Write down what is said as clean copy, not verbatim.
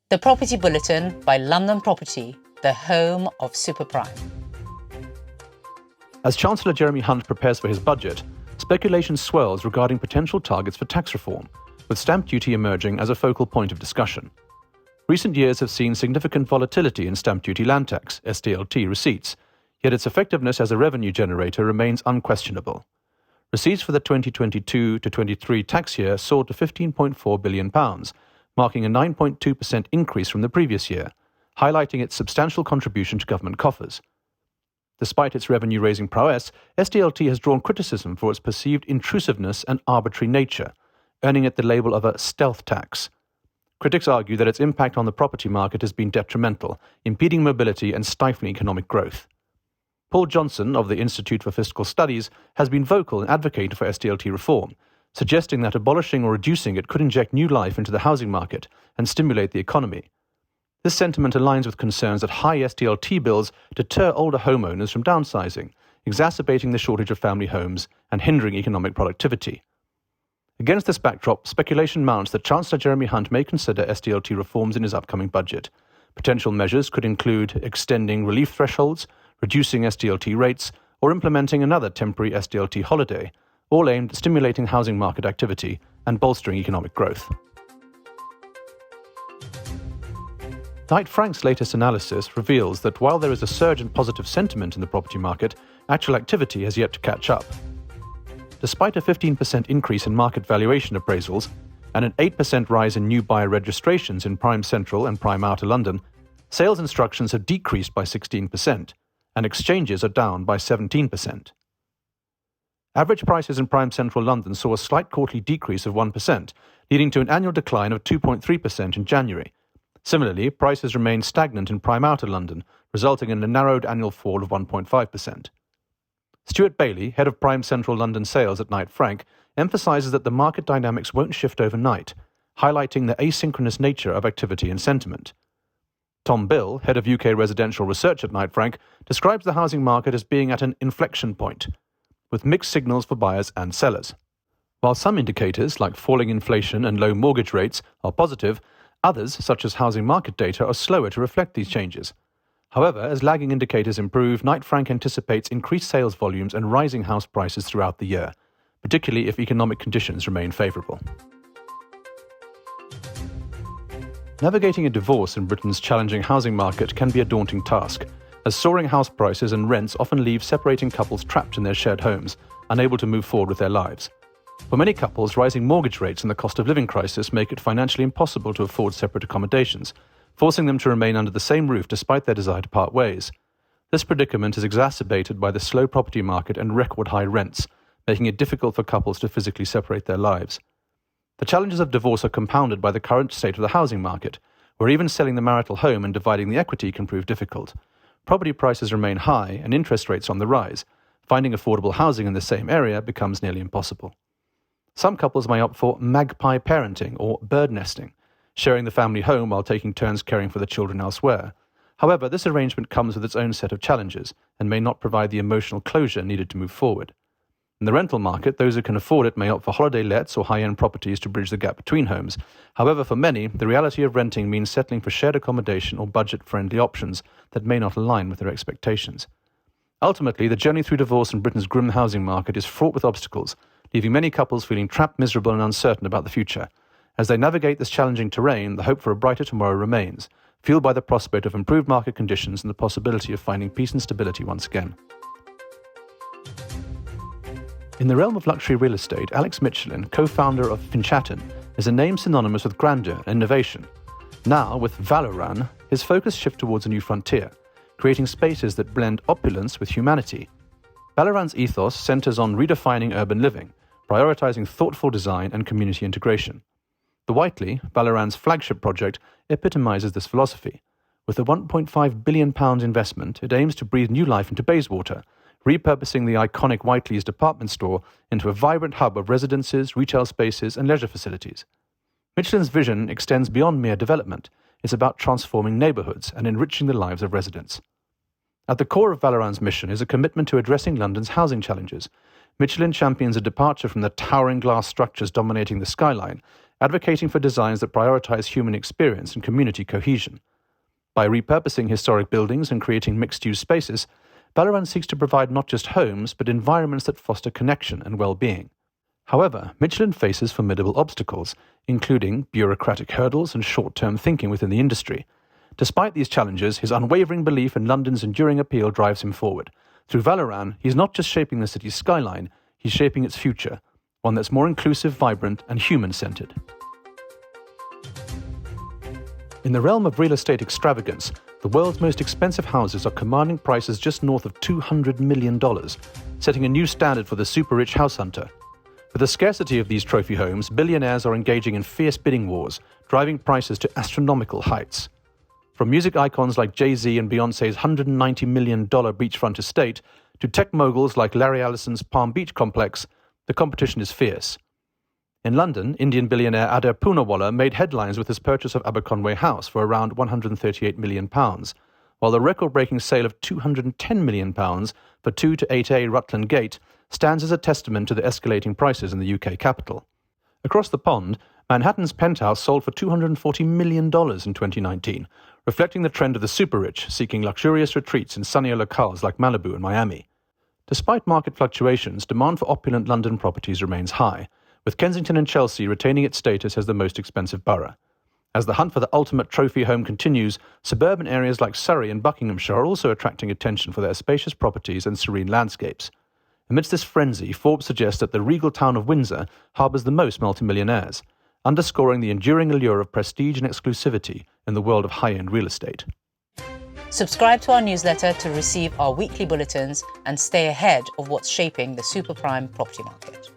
The Property Bulletin by London Property, the home of superprime. As Chancellor Jeremy Hunt prepares for his budget, speculation swirls regarding potential targets for tax reform, with stamp duty emerging as a focal point of discussion. Recent years have seen significant volatility in stamp duty land tax, SDLT, receipts, yet its effectiveness as a revenue generator remains unquestionable. Receipts for the 2022-23 tax year soared to £15.4 billion, marking a 9.2% increase from the previous year, highlighting its substantial contribution to government coffers. Despite its revenue-raising prowess, SDLT has drawn criticism for its perceived intrusiveness and arbitrary nature, earning it the label of a stealth tax. Critics argue that its impact on the property market has been detrimental, impeding mobility and stifling economic growth. Paul Johnson of the Institute for Fiscal Studies has been vocal in advocating for SDLT reform, suggesting that abolishing or reducing it could inject new life into the housing market and stimulate the economy. This sentiment aligns with concerns that high SDLT bills deter older homeowners from downsizing, exacerbating the shortage of family homes and hindering economic productivity. Against this backdrop, speculation mounts that Chancellor Jeremy Hunt may consider SDLT reforms in his upcoming budget. Potential measures could include extending relief thresholds, reducing SDLT rates, or implementing another temporary SDLT holiday, all aimed at stimulating housing market activity and bolstering economic growth. Knight Frank's latest analysis reveals that while there is a surge in positive sentiment in the property market, actual activity has yet to catch up. Despite a 15% increase in market valuation appraisals and an 8% rise in new buyer registrations in prime central and prime outer London, sales instructions have decreased by 16%, and exchanges are down by 17%. Average prices in prime central London saw a slight quarterly decrease of 1%, leading to an annual decline of 2.3% in January. Similarly, prices remained stagnant in prime outer London, resulting in a narrowed annual fall of 1.5%. Stuart Bailey, head of prime central London sales at Knight Frank, emphasises that the market dynamics won't shift overnight, highlighting the asynchronous nature of activity and sentiment. Tom Bill, head of UK residential research at Knight Frank, describes the housing market as being at an inflection point, with mixed signals for buyers and sellers. While some indicators, like falling inflation and low mortgage rates, are positive, others, such as housing market data, are slower to reflect these changes. However, as lagging indicators improve, Knight Frank anticipates increased sales volumes and rising house prices throughout the year, particularly if economic conditions remain favourable. Navigating a divorce in Britain's challenging housing market can be a daunting task, as soaring house prices and rents often leave separating couples trapped in their shared homes, unable to move forward with their lives. For many couples, rising mortgage rates and the cost of living crisis make it financially impossible to afford separate accommodations, forcing them to remain under the same roof despite their desire to part ways. This predicament is exacerbated by the slow property market and record-high rents, making it difficult for couples to physically separate their lives. The challenges of divorce are compounded by the current state of the housing market, where even selling the marital home and dividing the equity can prove difficult. Property prices remain high and interest rates on the rise. Finding affordable housing in the same area becomes nearly impossible. Some couples may opt for magpie parenting or bird nesting, sharing the family home while taking turns caring for the children elsewhere. However, this arrangement comes with its own set of challenges and may not provide the emotional closure needed to move forward. In the rental market, those who can afford it may opt for holiday lets or high-end properties to bridge the gap between homes. However, for many, the reality of renting means settling for shared accommodation or budget-friendly options that may not align with their expectations. Ultimately, the journey through divorce in Britain's grim housing market is fraught with obstacles, leaving many couples feeling trapped, miserable and uncertain about the future. As they navigate this challenging terrain, the hope for a brighter tomorrow remains, fueled by the prospect of improved market conditions and the possibility of finding peace and stability once again. In the realm of luxury real estate, Alex Michelin, co-founder of Finchatton, is a name synonymous with grandeur and innovation. Now, with Valoran, his focus shifts towards a new frontier, creating spaces that blend opulence with humanity. Valoran's ethos centers on redefining urban living, prioritizing thoughtful design and community integration. The Whiteley, Valoran's flagship project, epitomizes this philosophy. With a £1.5 billion investment, it aims to breathe new life into Bayswater, repurposing the iconic Whiteley's department store into a vibrant hub of residences, retail spaces, and leisure facilities. Michelin's vision extends beyond mere development. It's about transforming neighbourhoods and enriching the lives of residents. At the core of Valoran's mission is a commitment to addressing London's housing challenges. Michelin champions a departure from the towering glass structures dominating the skyline, advocating for designs that prioritize human experience and community cohesion. By repurposing historic buildings and creating mixed-use spaces, Ballarat seeks to provide not just homes, but environments that foster connection and well-being. However, Michelin faces formidable obstacles, including bureaucratic hurdles and short-term thinking within the industry. Despite these challenges, his unwavering belief in London's enduring appeal drives him forward. Through Ballarat, he's not just shaping the city's skyline, he's shaping its future, one that's more inclusive, vibrant, and human-centered. In the realm of real estate extravagance, the world's most expensive houses are commanding prices just north of $200 million, setting a new standard for the super-rich house hunter. With the scarcity of these trophy homes, billionaires are engaging in fierce bidding wars, driving prices to astronomical heights. From music icons like Jay-Z and Beyoncé's $190 million beachfront estate to tech moguls like Larry Ellison's Palm Beach complex, the competition is fierce. In London, Indian billionaire Adair Poonawalla made headlines with his purchase of Aberconway House for around £138 million, while the record-breaking sale of £210 million for 2 to 8A Rutland Gate stands as a testament to the escalating prices in the UK capital. Across the pond, Manhattan's Penthouse sold for $240 million in 2019, reflecting the trend of the super-rich seeking luxurious retreats in sunnier locales like Malibu and Miami. Despite market fluctuations, demand for opulent London properties remains high, with Kensington and Chelsea retaining its status as the most expensive borough. As the hunt for the ultimate trophy home continues, suburban areas like Surrey and Buckinghamshire are also attracting attention for their spacious properties and serene landscapes. Amidst this frenzy, Forbes suggests that the regal town of Windsor harbours the most multimillionaires, underscoring the enduring allure of prestige and exclusivity in the world of high-end real estate. Subscribe to our newsletter to receive our weekly bulletins and stay ahead of what's shaping the super prime property market.